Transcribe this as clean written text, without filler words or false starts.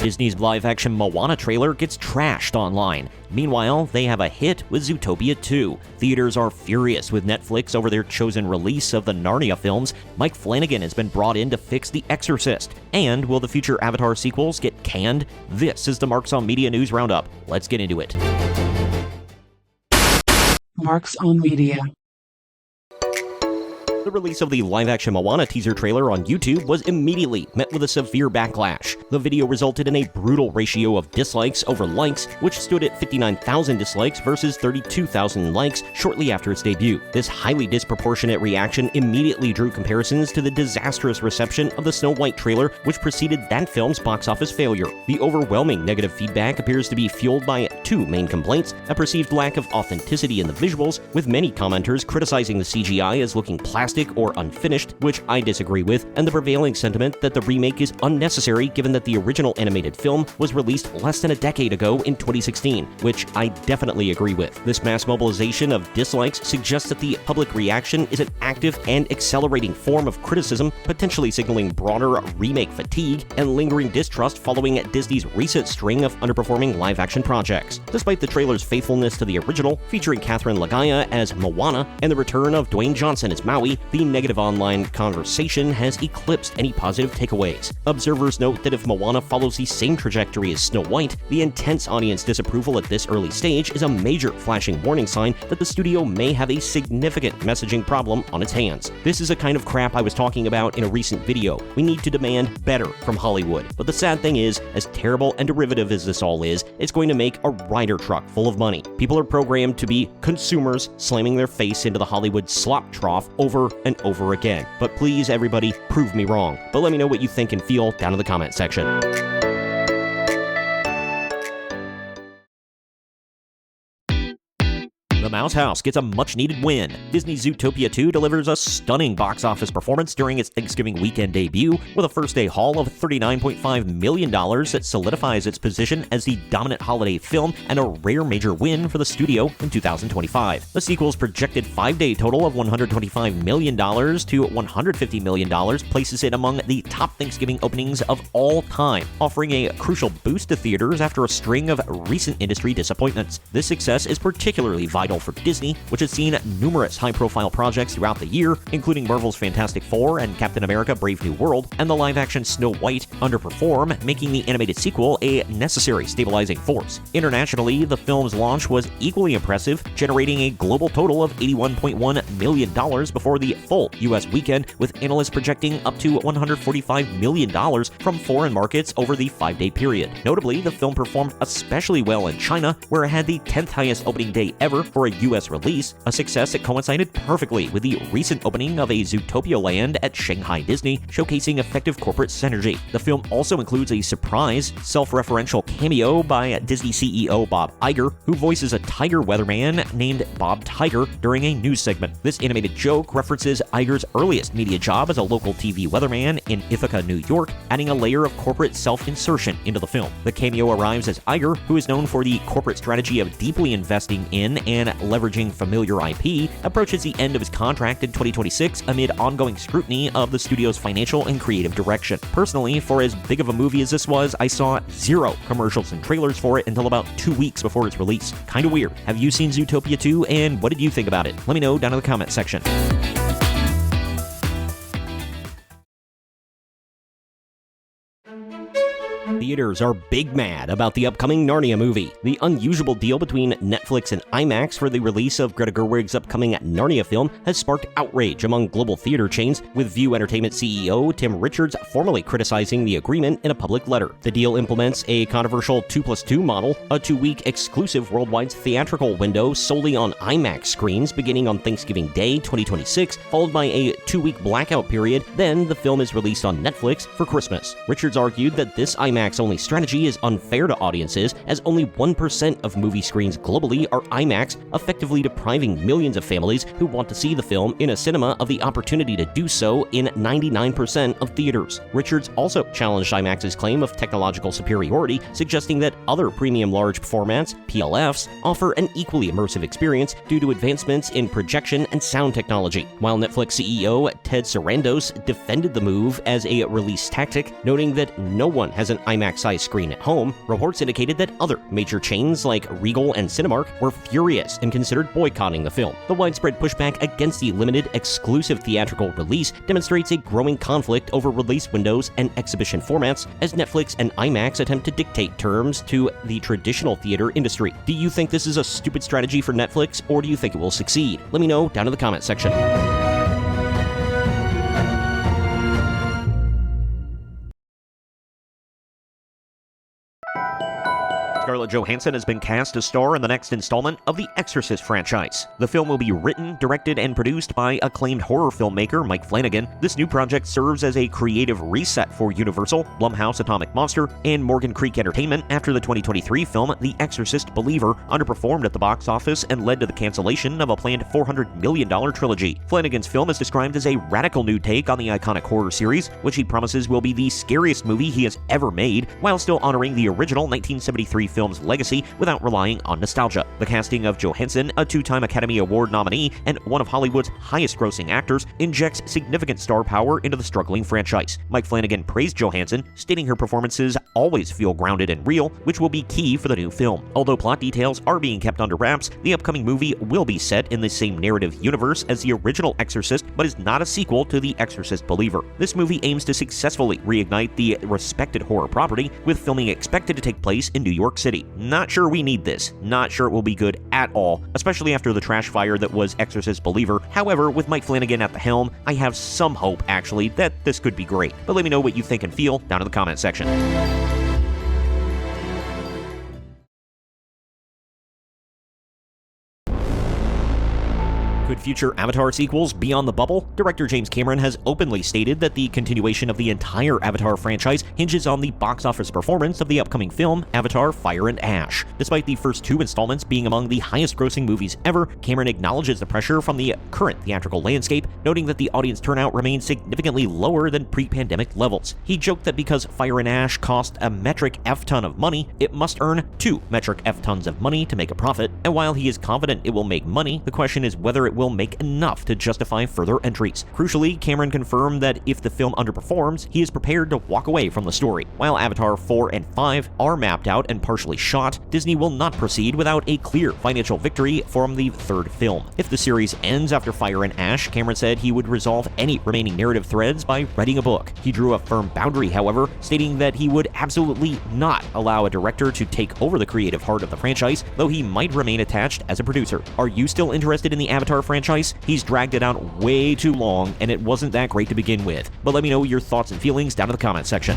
Disney's live-action Moana trailer gets trashed online. Meanwhile, they have a hit with Zootopia 2. Theaters are furious with Netflix over their chosen release of the Narnia films. Mike Flanagan has been brought in to fix The Exorcist. And will the future Avatar sequels get canned? This is the Marks on Media News Roundup. Let's get into it. Marks on Media. The release of the live-action Moana teaser trailer on YouTube was immediately met with a severe backlash. The video resulted in a brutal ratio of dislikes over likes, which stood at 59,000 dislikes versus 32,000 likes shortly after its debut. This highly disproportionate reaction immediately drew comparisons to the disastrous reception of the Snow White trailer, which preceded that film's box office failure. The overwhelming negative feedback appears to be fueled by two main complaints: a perceived lack of authenticity in the visuals, with many commenters criticizing the CGI as looking plastic or unfinished, which I disagree with, and the prevailing sentiment that the remake is unnecessary given that the original animated film was released less than a decade ago in 2016, which I definitely agree with. This mass mobilization of dislikes suggests that the public reaction is an active and accelerating form of criticism, potentially signaling broader remake fatigue and lingering distrust following Disney's recent string of underperforming live-action projects. Despite the trailer's faithfulness to the original, featuring Catherine Lagaya as Moana and the return of Dwayne Johnson as Maui, the negative online conversation has eclipsed any positive takeaways. Observers note that if Moana follows the same trajectory as Snow White, the intense audience disapproval at this early stage is a major flashing warning sign that the studio may have a significant messaging problem on its hands. This is a kind of crap I was talking about in a recent video. We need to demand better from Hollywood. But the sad thing is, as terrible and derivative as this all is, it's going to make a Ryder truck full of money. People are programmed to be consumers, slamming their face into the Hollywood slop trough over and over again. But please, everybody, prove me wrong. But let me know what you think and feel down in the comment section. The Mouse House gets a much-needed win. Disney's Zootopia 2 delivers a stunning box office performance during its Thanksgiving weekend debut, with a first-day haul of $39.5 million that solidifies its position as the dominant holiday film and a rare major win for the studio in 2025. The sequel's projected 5-day total of $125 million to $150 million places it among the top Thanksgiving openings of all time, offering a crucial boost to theaters after a string of recent industry disappointments. This success is particularly vital for Disney, which has seen numerous high-profile projects throughout the year, including Marvel's Fantastic Four and Captain America: Brave New World, and the live-action Snow White underperform, making the animated sequel a necessary stabilizing force. Internationally, the film's launch was equally impressive, generating a global total of $81.1 million before the full U.S. weekend, with analysts projecting up to $145 million from foreign markets over the 5-day period. Notably, the film performed especially well in China, where it had the 10th highest opening day ever for a U.S. release, a success that coincided perfectly with the recent opening of a Zootopia land at Shanghai Disney, showcasing effective corporate synergy. The film also includes a surprise, self-referential cameo by Disney CEO Bob Iger, who voices a tiger weatherman named Bob Tiger during a news segment. This animated joke references Iger's earliest media job as a local TV weatherman in Ithaca, New York, adding a layer of corporate self-insertion into the film. The cameo arrives as Iger, who is known for the corporate strategy of deeply investing in and leveraging familiar IP, approaches the end of his contract in 2026 amid ongoing scrutiny of the studio's financial and creative direction. Personally, for as big of a movie as this was, I saw zero commercials and trailers for it until about 2 weeks before its release. Kinda weird. Have you seen Zootopia 2, and what did you think about it? Let me know down in the comment section. Theaters are big mad about the upcoming Narnia movie. The unusual deal between Netflix and IMAX for the release of Greta Gerwig's upcoming Narnia film has sparked outrage among global theater chains, with View Entertainment CEO Tim Richards formally criticizing the agreement in a public letter. The deal implements a controversial 2+2 model, a 2-week exclusive worldwide theatrical window solely on IMAX screens beginning on Thanksgiving Day 2026, followed by a 2-week blackout period. Then the film is released on Netflix for Christmas. Richards argued that this IMAX-only strategy is unfair to audiences, as only 1% of movie screens globally are IMAX, effectively depriving millions of families who want to see the film in a cinema of the opportunity to do so in 99% of theaters. Richards also challenged IMAX's claim of technological superiority, suggesting that other premium large formats, PLFs, offer an equally immersive experience due to advancements in projection and sound technology. While Netflix CEO Ted Sarandos defended the move as a release tactic, noting that no one has an IMAX-sized screen at home, reports indicated that other major chains like Regal and Cinemark were furious and considered boycotting the film. The widespread pushback against the limited, exclusive theatrical release demonstrates a growing conflict over release windows and exhibition formats as Netflix and IMAX attempt to dictate terms to the traditional theater industry. Do you think this is a stupid strategy for Netflix, or do you think it will succeed? Let me know down in the comment section. Scarlett Johansson has been cast to star in the next installment of the Exorcist franchise. The film will be written, directed, and produced by acclaimed horror filmmaker Mike Flanagan. This new project serves as a creative reset for Universal, Blumhouse Atomic Monster, and Morgan Creek Entertainment after the 2023 film The Exorcist Believer underperformed at the box office and led to the cancellation of a planned $400 million trilogy. Flanagan's film is described as a radical new take on the iconic horror series, which he promises will be the scariest movie he has ever made, while still honoring the original 1973 film's legacy without relying on nostalgia. The casting of Johansson, a two-time Academy Award nominee and one of Hollywood's highest-grossing actors, injects significant star power into the struggling franchise. Mike Flanagan praised Johansson, stating her performances always feel grounded and real, which will be key for the new film. Although plot details are being kept under wraps, the upcoming movie will be set in the same narrative universe as the original Exorcist, but is not a sequel to The Exorcist Believer. This movie aims to successfully reignite the respected horror property, with filming expected to take place in New York City. Not sure we need this. Not sure it will be good at all, especially after the trash fire that was Exorcist Believer. However, with Mike Flanagan at the helm, I have some hope, actually, that this could be great. But let me know what you think and feel down in the comment section. Could future Avatar sequels be on the bubble? Director James Cameron has openly stated that the continuation of the entire Avatar franchise hinges on the box office performance of the upcoming film, Avatar: Fire and Ash. Despite the first two installments being among the highest-grossing movies ever, Cameron acknowledges the pressure from the current theatrical landscape, noting that the audience turnout remains significantly lower than pre-pandemic levels. He joked that because Fire and Ash cost a metric F-ton of money, it must earn 2 metric F-tons of money to make a profit, and while he is confident it will make money, the question is whether it will make enough to justify further entries. Crucially, Cameron confirmed that if the film underperforms, he is prepared to walk away from the story. While Avatar 4 and 5 are mapped out and partially shot, Disney will not proceed without a clear financial victory from the third film. If the series ends after Fire and Ash, Cameron said he would resolve any remaining narrative threads by writing a book. He drew a firm boundary, however, stating that he would absolutely not allow a director to take over the creative heart of the franchise, though he might remain attached as a producer. Are you still interested in the Avatar franchise? He's dragged it out way too long, and it wasn't that great to begin with. But let me know your thoughts and feelings down in the comment section.